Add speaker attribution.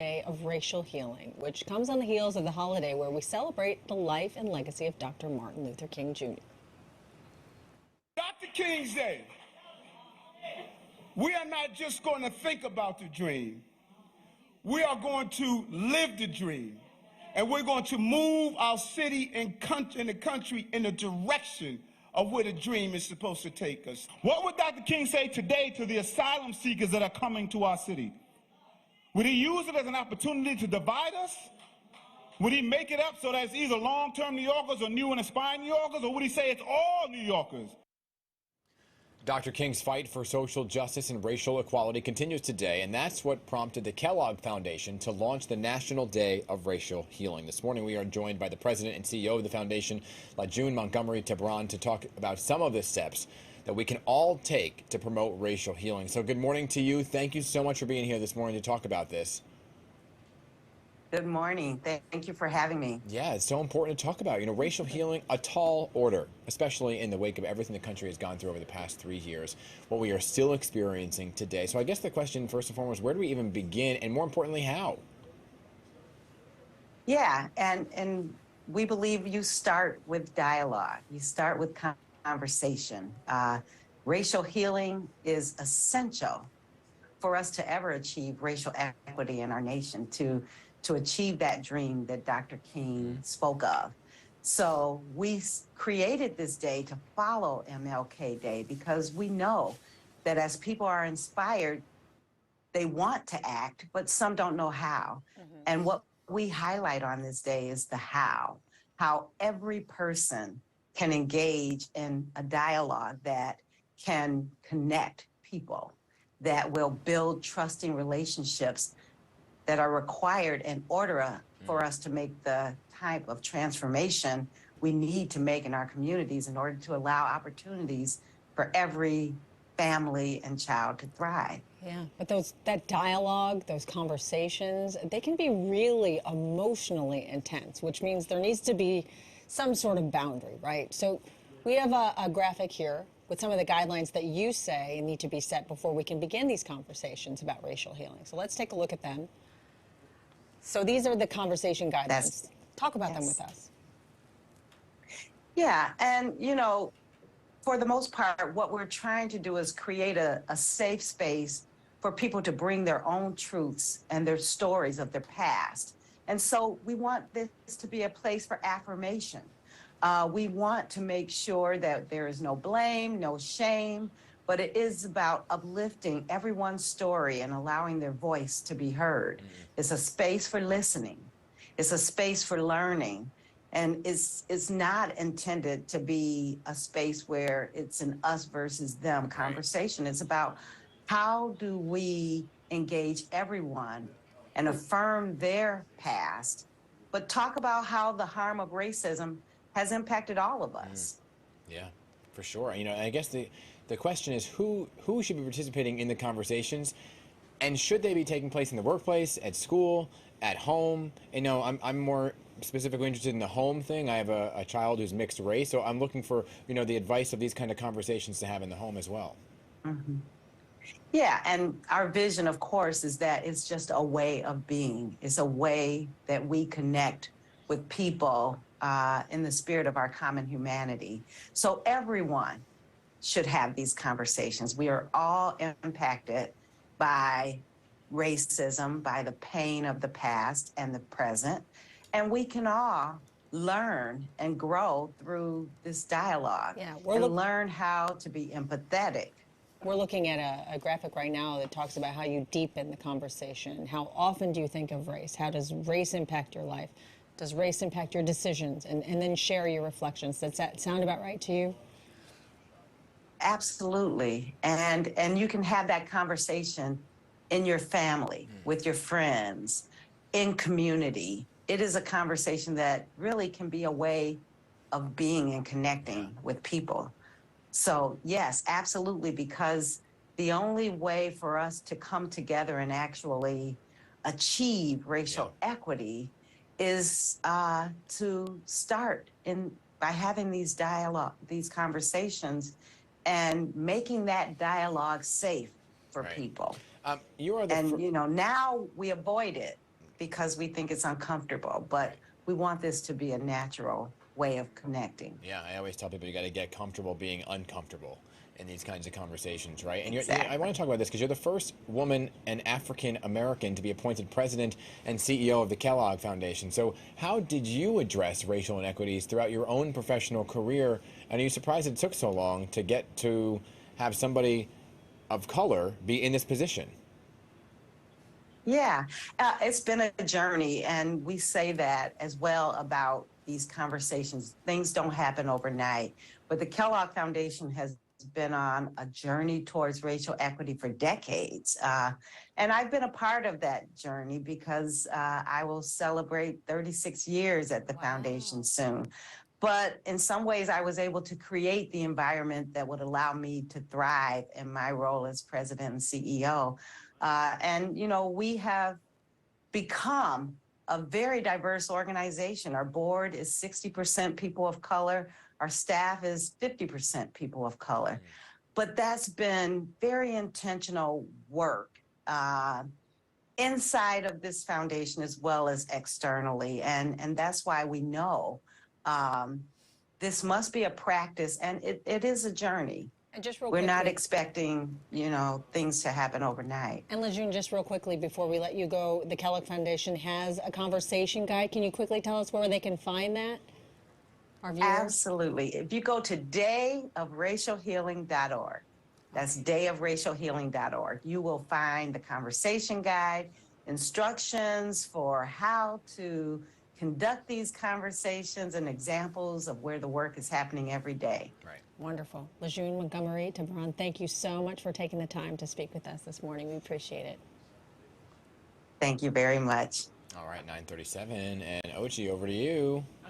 Speaker 1: Day of Racial Healing, which comes on the heels of the holiday where we celebrate the life and legacy of Dr. Martin Luther King Jr.
Speaker 2: Dr. King's Day, we are not just going to think about the dream. We are going to live the dream. And we're going to move our city and the country in the direction of where the dream is supposed to take us. What would Dr. King say today to the asylum seekers that are coming to our city? Would he use it as an opportunity to divide us? Would he make it up so that it's either long-term New Yorkers or new and aspiring New Yorkers, or would he say it's all New Yorkers?
Speaker 3: Dr. King's fight for social justice and racial equality continues today, and that's what prompted the Kellogg Foundation to launch the National Day of Racial Healing. This morning, we are joined by the president and CEO of the foundation, LaJune Montgomery Tebron, to talk about some of the steps that we can all take to promote racial healing. So good morning to you. Thank you so much for being here this morning to talk about this.
Speaker 4: Good morning. Thank you for having me.
Speaker 3: Yeah, it's so important to talk about. Racial healing, a tall order, especially in the wake of everything the country has gone through over the past 3 years, what we are still experiencing today. So I guess the question, first and foremost, where do we even begin, and more importantly, how?
Speaker 4: Yeah, and we believe you start with dialogue. You start with conversation. Racial healing is essential for us to ever achieve racial equity in our nation, to achieve that dream that Dr. King spoke of. So we created this day to follow MLK Day because we know that as people are inspired, they want to act, but some don't know how. And what we highlight on this day is the how every person can engage in a dialogue that can connect people, that will build trusting relationships that are required in order for us to make the type of transformation we need to make in our communities in order to allow opportunities for every family and child to thrive.
Speaker 1: Yeah, but that dialogue, those conversations, they can be really emotionally intense, which means there needs to be some sort of boundary, right? So we have a graphic here with some of the guidelines that you say need to be set before we can begin these conversations about racial healing. So let's take a look at them. So these are the conversation guidelines. Talk about them with us.
Speaker 4: Yeah, and for the most part, what we're trying to do is create a safe space for people to bring their own truths and their stories of their past. And so we want this to be a place for affirmation. We want to make sure that there is no blame, no shame, but it is about uplifting everyone's story and allowing their voice to be heard. It's a space for listening. It's a space for learning. And it's not intended to be a space where it's an us versus them conversation. It's about how do we engage everyone and affirm their past, but talk about how the harm of racism has impacted all of us.
Speaker 3: Yeah, for sure. I guess the question is who should be participating in the conversations, and should they be taking place in the workplace, at school, at home? I'm more specifically interested in the home thing. I have a child who's mixed race, so I'm looking for the advice of these kind of conversations to have in the home as well.
Speaker 4: Yeah, and our vision, of course, is that it's just a way of being. It's a way that we connect with people in the spirit of our common humanity. So everyone should have these conversations. We are all impacted by racism, by the pain of the past and the present, and we can all learn and grow through this dialogue and learn how to be empathetic.
Speaker 1: We're looking at a graphic right now that talks about how you deepen the conversation. How often do you think of race? How does race impact your life? Does race impact your decisions? And then share your reflections. Does that sound about right to you?
Speaker 4: Absolutely. And you can have that conversation in your family, with your friends, in community. It is a conversation that really can be a way of being and connecting with people. So yes, absolutely, because the only way for us to come together and actually achieve racial equity is to start by having these conversations and making that dialogue safe for people.
Speaker 3: You are the
Speaker 4: now we avoid it because we think it's uncomfortable, but we want this to be a natural way of connecting.
Speaker 3: Yeah, I always tell people you got to get comfortable being uncomfortable in these kinds of conversations, right? And
Speaker 4: Exactly.
Speaker 3: I want to talk about this because you're the first woman and African American to be appointed president and CEO of the Kellogg Foundation. So how did you address racial inequities throughout your own professional career? And are you surprised it took so long to get to have somebody of color be in this position?
Speaker 4: Yeah, it's been a journey, and we say that as well about these conversations. Things don't happen overnight, but the Kellogg Foundation has been on a journey towards racial equity for decades. And I've been a part of that journey because I will celebrate 36 years at the foundation soon. But in some ways, I was able to create the environment that would allow me to thrive in my role as president and CEO. And, you know, we have become a very diverse organization. Our board is 60% people of color. Our staff is 50% people of color. But that's been very intentional work inside of this foundation as well as externally. And that's why we know this must be a practice, and it is a journey.
Speaker 1: And just real
Speaker 4: We're not
Speaker 1: quickly-
Speaker 4: expecting, you know, things to happen overnight.
Speaker 1: And Lejeune, just real quickly before we let you go, the Kellogg Foundation has a conversation guide. Can you quickly tell us where they can find that? Our viewers?
Speaker 4: Absolutely. If you go to dayofracialhealing.org, that's dayofracialhealing.org, you will find the conversation guide, instructions for how to conduct these conversations, and examples of where the work is happening every day.
Speaker 3: Right.
Speaker 1: Wonderful. Lejeune Montgomery Tebron, thank you so much for taking the time to speak with us this morning. We appreciate it.
Speaker 4: Thank you very much.
Speaker 3: All right, 9:37, and Ochi, over to you.